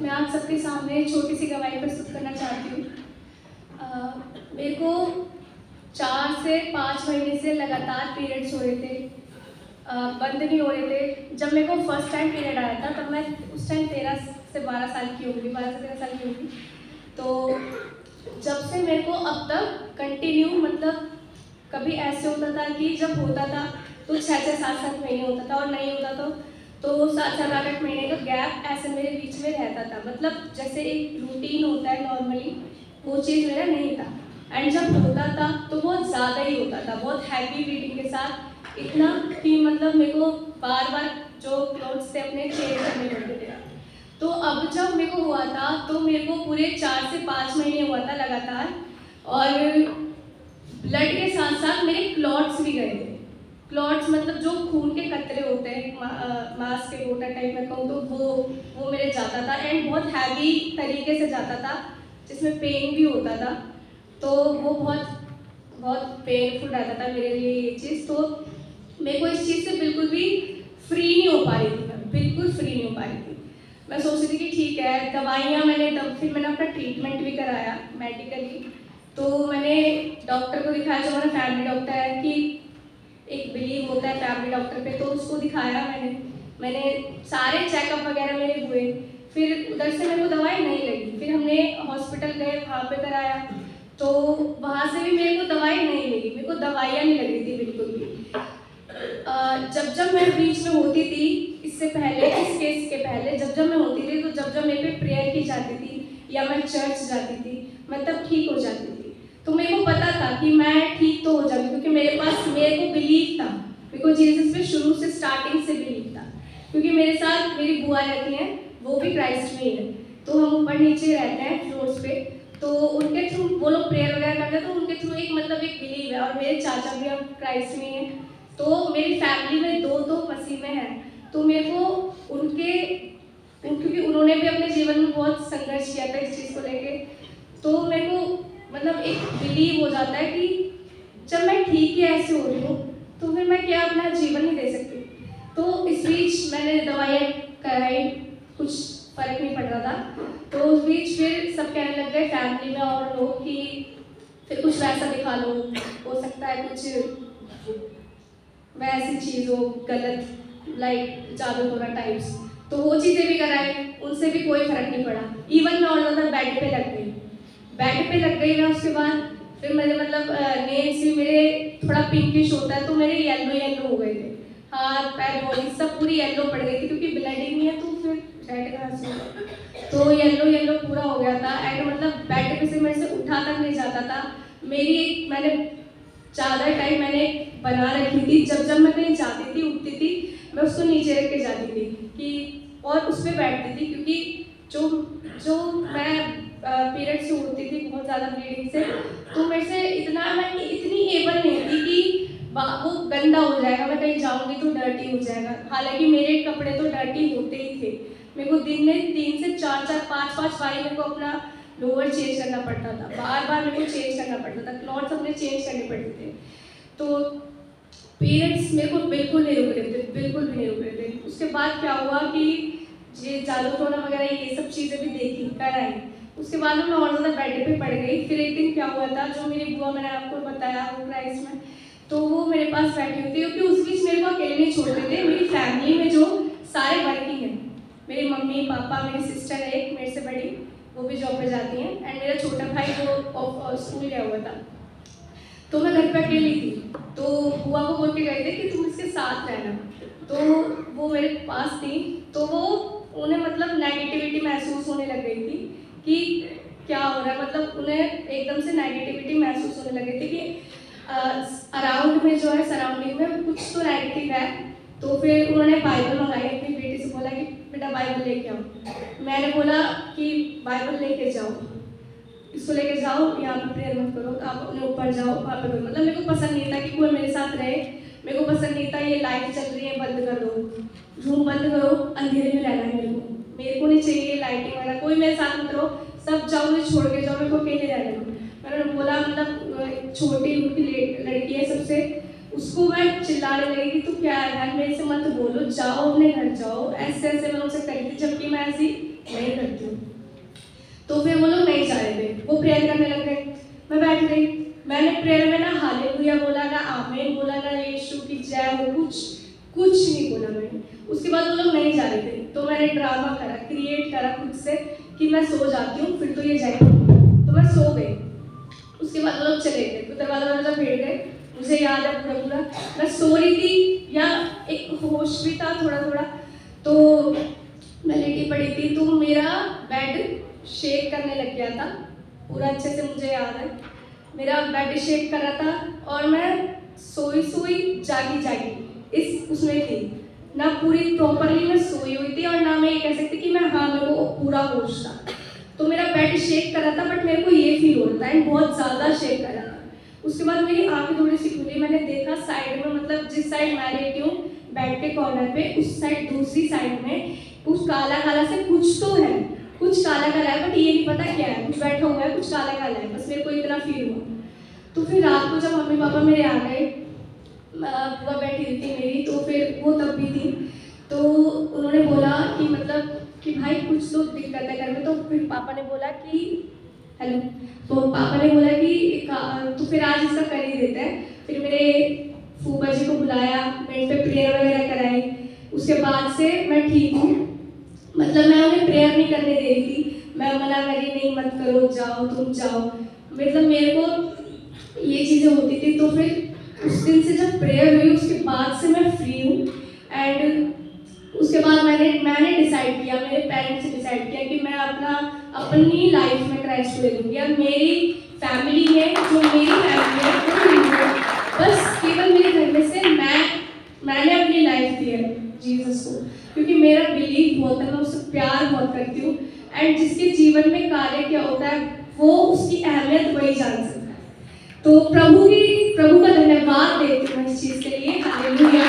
मैं आप सबके सामने छोटी सी गवाही प्रस्तुत करना चाहती हूँ। मेरे को 4 से 5 महीने से लगातार पीरियड्स हो रहे थे, बंद नहीं हो रहे थे। जब मेरे को फर्स्ट टाइम पीरियड आया था तब मैं उस टाइम 13 से 12 साल की होगी, 12 से 13 साल की होगी। तो जब से मेरे को अब तक कंटिन्यू, मतलब कभी ऐसे होता था कि जब होता था तो 6-6 7-7 महीने होता था, और नहीं होता तो 7-7 8-8 महीने का गैप ऐसे मेरे बीच में रहता था। मतलब जैसे एक रूटीन होता है नॉर्मली, वो चीज़ मेरा नहीं था। एंड जब होता था तो बहुत ज़्यादा ही होता था, बहुत हैवी ब्लीडिंग के साथ, इतना कि मतलब मेरे को बार बार जो क्लोथ्स थे अपने चेंज करने पड़ते थे। तो अब जब मेरे को हुआ था तो मेरे को पूरे 4 से 5 महीने हुआ था लगातार, और ब्लड के साथ साथ मेरे क्लॉट्स भी गए थे। क्लॉट्स मतलब जो खून के कतरे होते हैं, मांस के गोटा टाइप में कहूँ तो वो मेरे जाता था, एंड बहुत हैवी तरीके से जाता था, जिसमें पेन भी होता था। तो वो बहुत बहुत पेनफुल रहता था मेरे लिए ये चीज़। तो मेरे को इस चीज़ से बिल्कुल भी फ्री नहीं हो पा रही थी, मैं बिल्कुल फ्री नहीं हो पा रही थी। मैं सोच रही थी कि ठीक है, दवाइयाँ मैंने फिर मैंने अपना ट्रीटमेंट भी कराया मेडिकली। तो मैंने डॉक्टर को दिखाया, जो हमारा फैमिली डॉक्टर है, कि एक बिलीव होता है फैमिली डॉक्टर पे, तो उसको दिखाया मैंने सारे चेकअप वगैरह मेरे हुए। फिर उधर से मेरे को दवाई नहीं लगी, फिर हमने हॉस्पिटल गए, वहाँ पे कराया, तो वहाँ से भी मेरे को दवाई नहीं लगी, मेरे को दवाइयाँ नहीं लग रही थी बिल्कुल भी। जब मैं बीच में होती थी, इससे पहले, इस केस के पहले जब मैं होती थी, तो जब मेरे पे प्रेयर की जाती थी या मैं चर्च जाती थी, मैं तब ठीक हो जाती थी। तो मेरे को पता था कि मैं ठीक तो हो जाऊँगी, क्योंकि मेरे को बिलीव था, मेरे को जीसस पे शुरू से स्टार्टिंग से बिलीव था। क्योंकि मेरे साथ मेरी बुआ रहती हैं, वो भी क्राइस्ट में ही है, तो हम ऊपर नीचे रहते हैं फ्लोर्स पे। तो उनके थ्रू वो लोग प्रेयर वगैरह करते हैं, तो उनके थ्रू एक एक बिलीव है। और मेरे चाचा भी अब क्राइस्ट में हैं, तो मेरी फैमिली में दो मसीह में हैं। तो मेरे को क्योंकि उन्होंने भी अपने जीवन में बहुत संघर्ष किया था इस चीज़ को लेके, तो मेरे को एक बिलीव हो जाता है कि जब मैं ठीक ही ऐसे हो रही हूँ, तो फिर मैं क्या अपना जीवन नहीं दे सकती। तो इस बीच मैंने दवाइयाँ कराई, कुछ फर्क नहीं पड़ रहा था। तो उस बीच फिर सब कहने लग गए फैमिली में और लोग कि फिर कुछ वैसा दिखा लो, हो सकता है कुछ वैसी चीज़ हो, गलत, जादू टोना टाइप्स। तो वो चीज़ें भी कराई, उनसे भी कोई फर्क नहीं पड़ा। इवन मैं और ज़्यादा बेड पे लग गई मैं। उसके बाद फिर मेरे नेल्स भी मेरे थोड़ा पिंकिश होता है, तो मेरे येलो हो गए थे, हाथ पैर बॉडी सब पूरी येलो पड़ गई थी, क्योंकि ब्लडिंग नहीं है तो फिर रेड कहाँ से होगा। तो येलो पूरा हो गया था। एंड बेड पे से मेरे से उठा तक नहीं जाता था। मैंने चादर टाइप मैंने बना रखी थी, जब मैं कहीं जाती थी, उठती थी, मैं उसको नीचे रख के जाती थी कि और उस पर बैठती थी, क्योंकि जो मैं पीरियड से होती थी बहुत ज़्यादा ब्लीडिंग से, तो मैं इतनी एबल नहीं थी कि वो गंदा हो जाएगा, मैं कहीं जाऊंगी तो डर्टी हो जाएगा। हालांकि मेरे कपड़े तो डर्टी होते ही थे। मेरे को दिन में 3 से 4 5 बार मेरे को अपना लोअर चेंज करना पड़ता था, बार मेरे को चेंज करना पड़ता था, क्लॉथ्स अपने चेंज करने पड़ते थे। तो पीरियड्स मेरे को बिल्कुल नहीं रुक रहे थे, बिल्कुल भी नहीं रुक रहे थे। उसके बाद क्या हुआ कि ये जादू टोना वगैरह ये सब चीज़ें भी देखी, कराई। उसके बाद मैं और ज़्यादा बेड पे पड़ गई। फिर एक दिन क्या हुआ था, जो मेरी बुआ, मैंने आपको बताया, वो क्राइस्ट में, तो वो मेरे पास बैठी हुई थी, क्योंकि उस बीच मेरे को अकेले नहीं छोड़ते थे। मेरी फैमिली में जो सारे वर्किंग हैं, मेरी मम्मी पापा, मेरी सिस्टर है एक मेरे से बड़ी, वो भी जॉब पे जाती हैं, एंड मेरा छोटा भाई वो स्कूल गया हुआ था। तो मैं घर पे अकेली थी, तो बुआ को बोल के गए थे कि तुम इसके साथ रहना। तो वो मेरे पास थी, तो वो उन्हें नेगेटिविटी महसूस होने लग गई थी कि क्या हो रहा है। उन्हें एकदम से नेगेटिविटी महसूस होने लगी थी कि अराउंड में जो है, सराउंडिंग में कुछ तो नेगेटिव है। तो फिर उन्होंने बाइबल मंगाई, अपनी बेटी से बोला कि बेटा बाइबल लेके आओ। मैंने बोला कि बाइबल लेके जाओ, इसको लेके जाओ, यहाँ पे प्रेयर मत करो, आप अपने ऊपर जाओ, वहाँ पे करो। मेरे को पसंद नहीं था कि कोई मेरे साथ रहे, मेरे को पसंद नहीं था ये लाइट चल रही है बंद कर दो, रूम बंद करो, अंधेरे में रहना है मेरे को नहीं चाहिए लाइटिंग वगैरह, कोई मेरे साथ मत रहो, सब जाओ, मुझे छोड़ के जाओ, मेरे को अकेले रहने दो। मैंने बोला छोटी उनकी लड़की है सबसे, उसको मैं चिल्लाने लगी कि तू क्या है, मेरे से मत बोलो, जाओ अपने घर जाओ, ऐसे मैं उनसे करी थी, जबकि मैं ऐसी नहीं करती हूँ। गई। मैंने प्रेयर में ना हालेलुया बोला, ना आमीन बोला, ना यीशु की जय हो, कुछ नहीं बोला मैंने। उसके बाद वो लोग नहीं जा रहे थे, तो मैंने ड्रामा करा, क्रिएट करा खुद से कि मैं सो जाती हूँ, फिर तो ये जाएंगे, तो मैं सो गई। उसके बाद वो लोग चले गए, तो दरवाजा भेड़ गए। मुझे याद है पूरा मैं सो रही थी, या एक होश भी था थोड़ा थोड़ा, तो मैं लेटी पड़ी थी, तो मेरा बेड शेक करने लग गया था पूरा, अच्छे से मुझे याद है। मेरा बेड शेक कर रहा था और मैं सोई जागी इस उसमें थी ना, पूरी प्रॉपरली मैं सोई हुई थी, और ना मैं ये कह सकती कि मैं मेरे को पूरा होश था। तो मेरा बेड शेक कर रहा था, बट मेरे को ये फील हो रहा था एंड बहुत ज़्यादा शेक कर रहा था। उसके बाद मेरी आंखें थोड़ी सी खुली, मैंने देखा साइड में, मतलब जिस साइड मैं लेटी हूँ बेड के कॉर्नर पे, उस साइड दूसरी साइड में कुछ काला काला से कुछ तो है, कुछ काला काला है, बट ये नहीं पता क्या है, कुछ बैठा हुआ है, कुछ काला काला है, बस मेरे को इतना फील हुआ। तो फिर रात को जब मम्मी पापा मेरे आ गए, बुआ बैठी हुई थी मेरी, तो फिर वो तब भी थी, तो उन्होंने बोला कि मतलब कि भाई कुछ तो दिक्कत है घर में। तो फिर पापा ने बोला कि हेलो, तो पापा ने बोला कि तो फिर आज इसका कर ही देते हैं। फिर मेरे फूफा जी को बुलाया, मैं इन पे प्रेयर वगैरह कराई। उसके बाद से मैं ठीक हूँ, मतलब मैं उन्हें प्रेयर नहीं करने दे रही थी, मैं मना करी नहीं, मत करो, जाओ तुम जाओ, मतलब मेरे को ये चीज़ें होती थी। तो फिर उस दिन से जब प्रेयर हुई, उसके बाद से मैं फ्री हूँ। एंड उसके बाद मैंने डिसाइड किया, मेरे पेरेंट्स ने डिसाइड किया कि मैं अपनी लाइफ में क्राइस्ट को ले लूँगी। अब मेरी फैमिली है, जो मेरी फैमिली है, बस केवल मेरे घर में से मैंने अपनी लाइफ दी है जीसस को, क्योंकि मेरा बिलीव बहुत है, मैं उससे प्यार बहुत करती हूँ। एंड जिसके जीवन में कार्य क्या होता है, वो उसकी अहमियत वही जान सकता है। तो प्रभु का धन्यवाद देती हूँ इस चीज़ के लिए। हालेलुया।